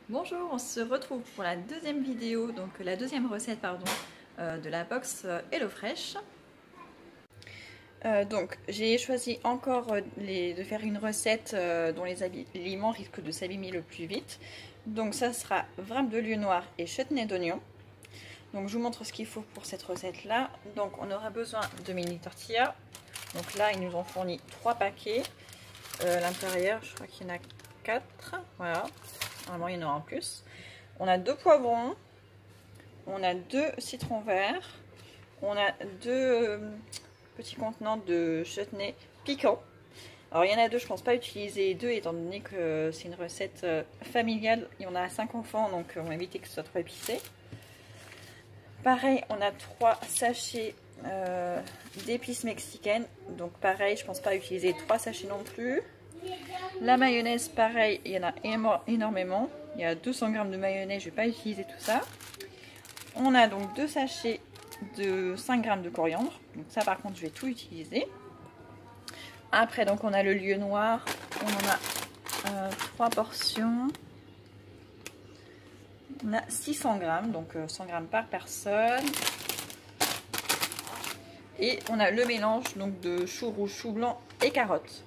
Bonjour, on se retrouve pour la deuxième vidéo, donc la deuxième recette de la box HelloFresh. Donc j'ai choisi encore de faire une recette dont les aliments risquent de s'abîmer le plus vite. Donc ça sera wrap de lieu noir et chutney d'oignon. Donc je vous montre ce qu'il faut pour cette recette là. Donc on aura besoin de mini tortillas. Donc là ils nous ont fourni 3 paquets. À l'intérieur je crois qu'il y en a 4. Voilà. Normalement, il y en aura en plus. On a 2 poivrons. On a 2 citrons verts. On a 2 petits contenants de chutney piquant. Alors, il y en a 2, je pense pas utiliser 2 étant donné que c'est une recette familiale. Il y en a 5 enfants, donc on va éviter que ce soit trop épicé. Pareil, on a 3 sachets d'épices mexicaines. Donc pareil, je pense pas utiliser 3 sachets non plus. La mayonnaise, pareil, il y en a énormément. Il y a 200 g de mayonnaise, je ne vais pas utiliser tout ça. On a donc 2 sachets de 5 g de coriandre. Donc ça, par contre, je vais tout utiliser. Après, donc on a le lieu noir. On en a 3 portions. On a 600 g, donc 100 g par personne. Et on a le mélange donc, de chou rouge, chou blanc et carottes.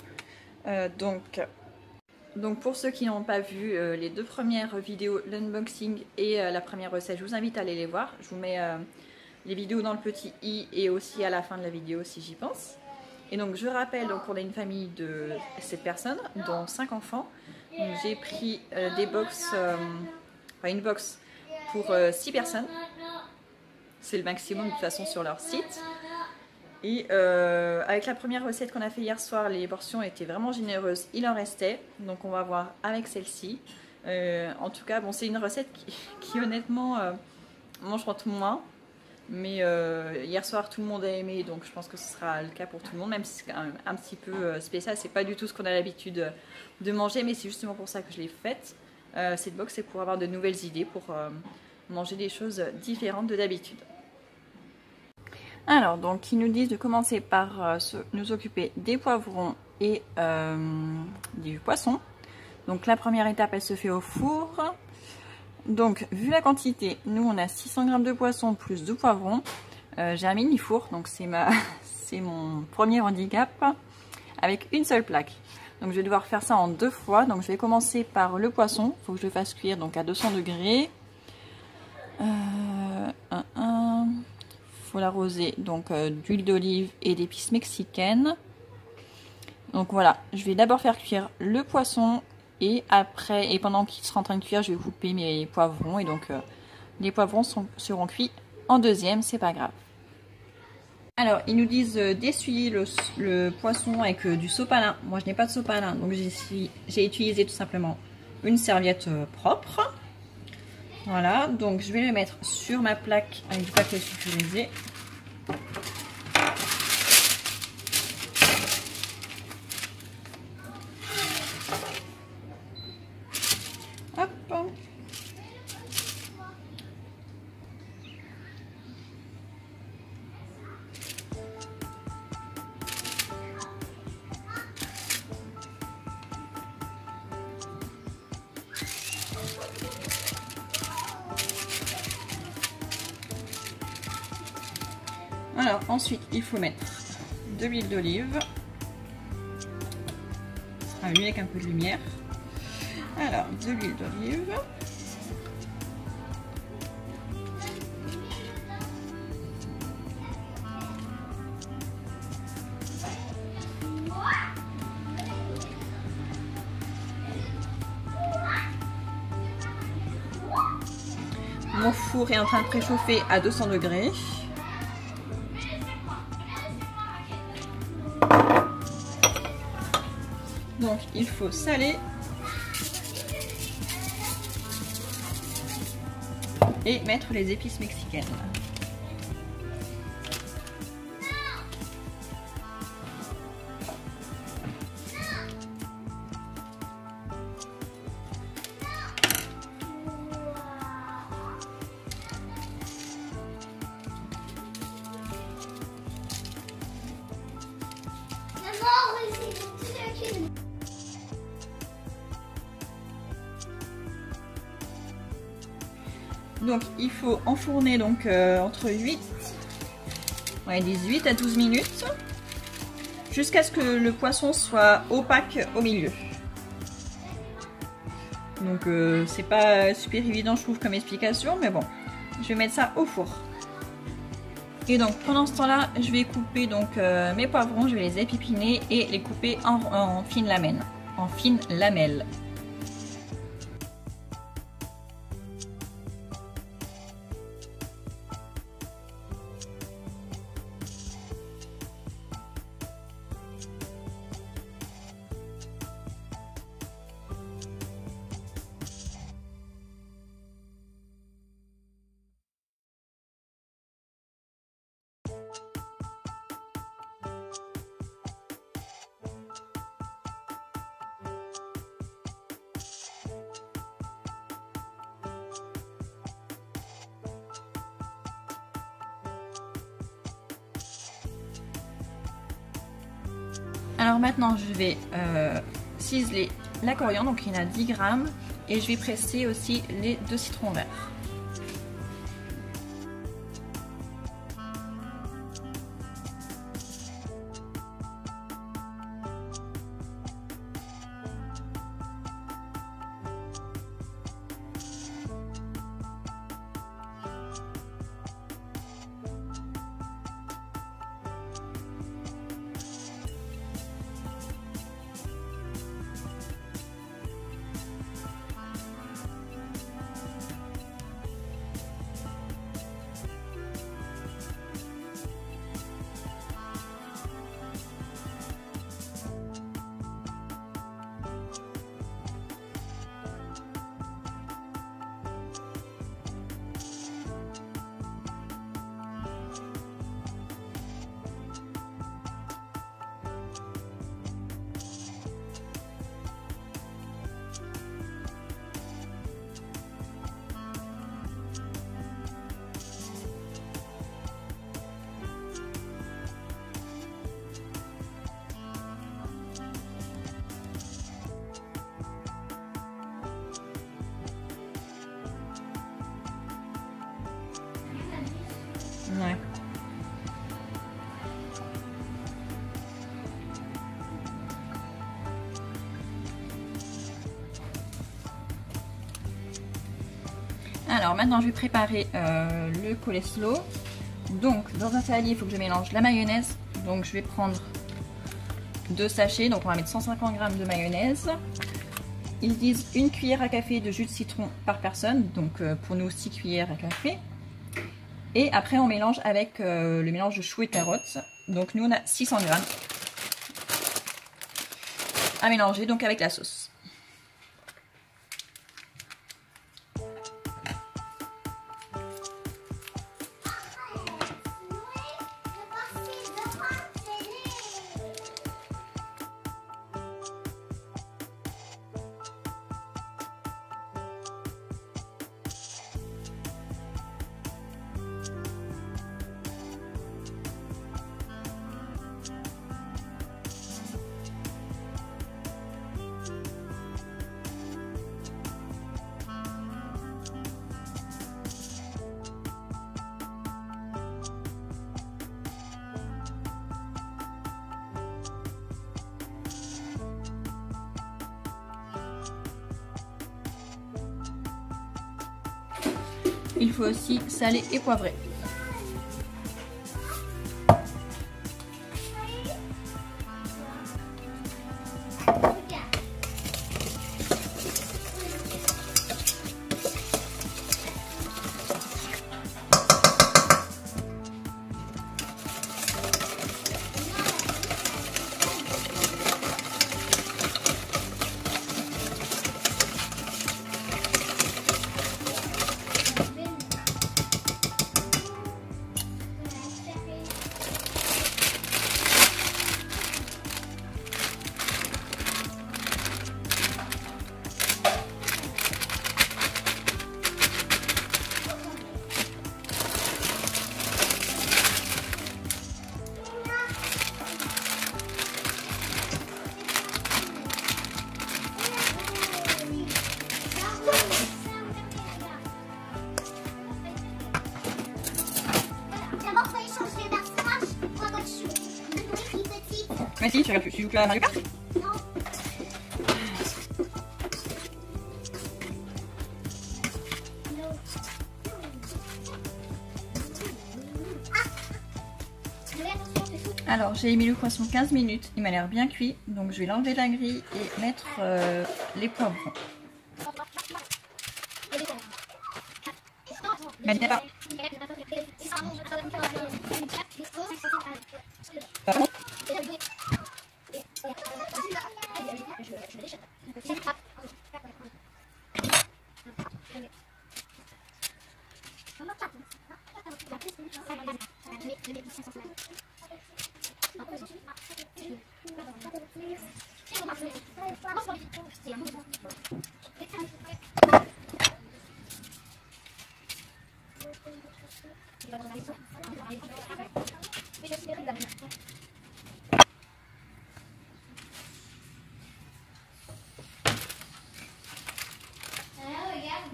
Donc pour ceux qui n'ont pas vu les 2 premières vidéos, l'unboxing et la première recette, je vous invite à aller les voir. Je vous mets les vidéos dans le petit i et aussi à la fin de la vidéo si j'y pense. Et donc je rappelle, donc on est une famille de 7 personnes, dont 5 enfants. J'ai pris une box pour 6 personnes. C'est le maximum de toute façon sur leur site. Et avec la première recette qu'on a fait hier soir, les portions étaient vraiment généreuses. Il en restait, donc on va voir avec celle-ci. En tout cas, bon, c'est une recette qui honnêtement mange moins. Mais hier soir, tout le monde a aimé, donc je pense que ce sera le cas pour tout le monde, même si c'est quand même un petit peu spécial. C'est pas du tout ce qu'on a l'habitude de manger, mais c'est justement pour ça que je l'ai faite. Cette box, c'est pour avoir de nouvelles idées, pour manger des choses différentes de d'habitude. Alors, donc, ils nous disent de commencer par nous occuper des poivrons et du poisson. Donc, la première étape, elle se fait au four. Donc, vu la quantité, nous, on a 600 g de poisson plus 2 poivrons. J'ai un mini four, donc c'est mon premier handicap, avec une seule plaque. Donc, je vais devoir faire ça en 2 fois. Donc, je vais commencer par le poisson. Il faut que je le fasse cuire donc, à 200 degrés. Faut l'arroser donc d'huile d'olive et d'épices mexicaines. Donc voilà, je vais d'abord faire cuire le poisson et après, et pendant qu'il sera en train de cuire, je vais couper mes poivrons et donc les poivrons seront cuits en deuxième, c'est pas grave. Alors ils nous disent d'essuyer le poisson avec du sopalin. Moi je n'ai pas de sopalin, donc j'ai utilisé tout simplement une serviette propre. Voilà, donc je vais le mettre sur ma plaque avec du papier sulfurisé. Hop. Alors ensuite il faut mettre de l'huile d'olive, ce sera mieux avec un peu de lumière. Alors de l'huile d'olive, mon four est en train de préchauffer à 200 degrés. Donc il faut saler et mettre les épices mexicaines. Donc il faut enfourner donc, entre 18 à 12 minutes jusqu'à ce que le poisson soit opaque au milieu. Donc c'est pas super évident je trouve comme explication, mais bon, je vais mettre ça au four. Et donc pendant ce temps-là, je vais couper donc mes poivrons, je vais les épipiner et les couper en fines lamelles. Alors maintenant je vais ciseler la coriandre, donc il y en a 10 grammes, et je vais presser aussi les 2 citrons verts. Ouais. Alors maintenant je vais préparer le coleslaw. Donc dans un saladier il faut que je mélange la mayonnaise. Donc je vais prendre 2 sachets, donc on va mettre 150 g de mayonnaise. Ils disent 1 cuillère à café de jus de citron par personne, donc pour nous 6 cuillères à café. Et après on mélange avec le mélange de choux et carottes. Donc nous on a 600 g à mélanger donc avec la sauce. Il faut aussi saler et poivrer. Mais si, tu regardes plus. Tu joues plus à Mario Kart? Alors j'ai mis le poisson 15 minutes, il m'a l'air bien cuit, donc je vais l'enlever de la grille et mettre les poivrons.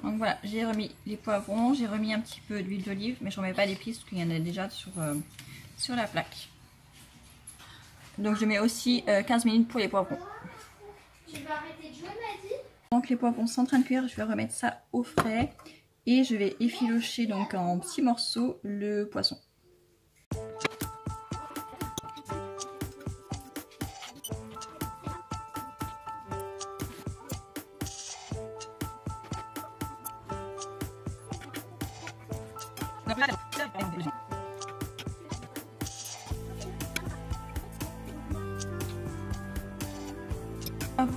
Donc voilà, j'ai remis les poivrons, j'ai remis un petit peu d'huile d'olive, mais je ne remets pas d'épices parce qu'il y en a déjà sur la plaque. Donc je mets aussi 15 minutes pour les poivrons. Tu vas arrêter de jouer, Maddy? Donc les poivrons sont en train de cuire, je vais remettre ça au frais et je vais effilocher donc en petits morceaux le poisson.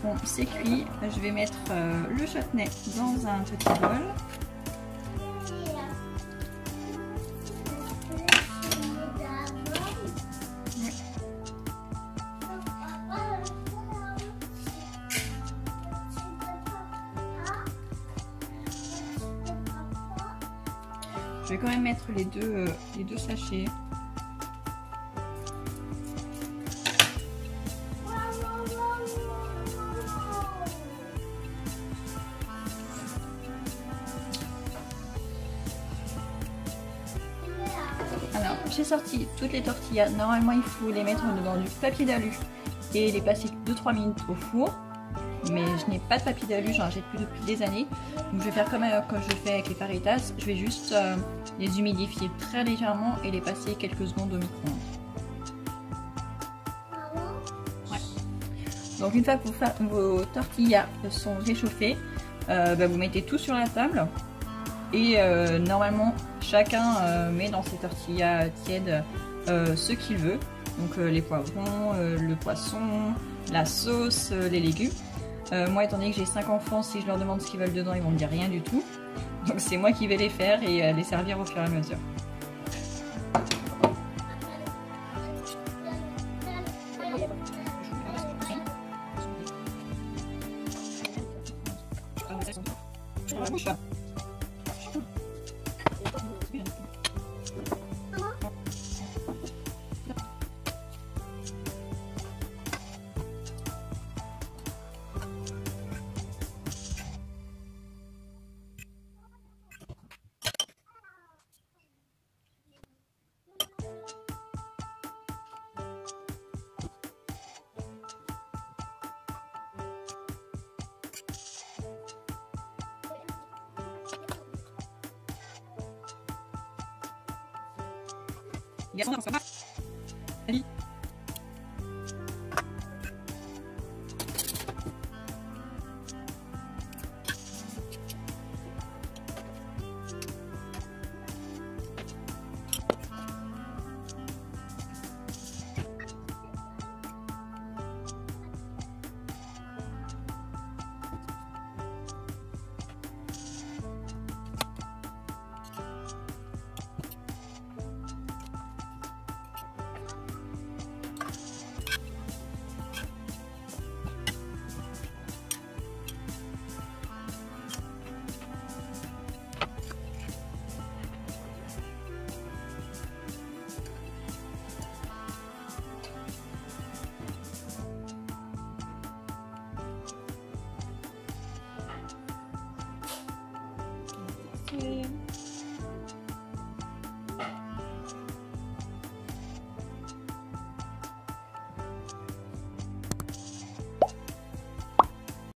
Bon, c'est cuit, je vais mettre le chutney dans un petit bol. Je vais quand même mettre les deux sachets. Alors, j'ai sorti toutes les tortillas. Normalement, il faut les mettre dans du papier d'alu et les passer 2-3 minutes au four. Mais je n'ai pas de papier d'alu, j'en achète plus depuis des années. Donc je vais faire comme je fais avec les faritas. Je vais juste les humidifier très légèrement et les passer quelques secondes au micro-ondes. Ouais. Donc une fois que vos tortillas sont réchauffées, vous mettez tout sur la table. Et normalement, chacun met dans ses tortillas tièdes ce qu'il veut. Donc les poivrons, le poisson, la sauce, les légumes. Moi, étant donné que j'ai 5 enfants, si je leur demande ce qu'ils veulent dedans, ils vont me dire rien du tout. Donc c'est moi qui vais les faire et les servir au fur et à mesure. Allez. Okay.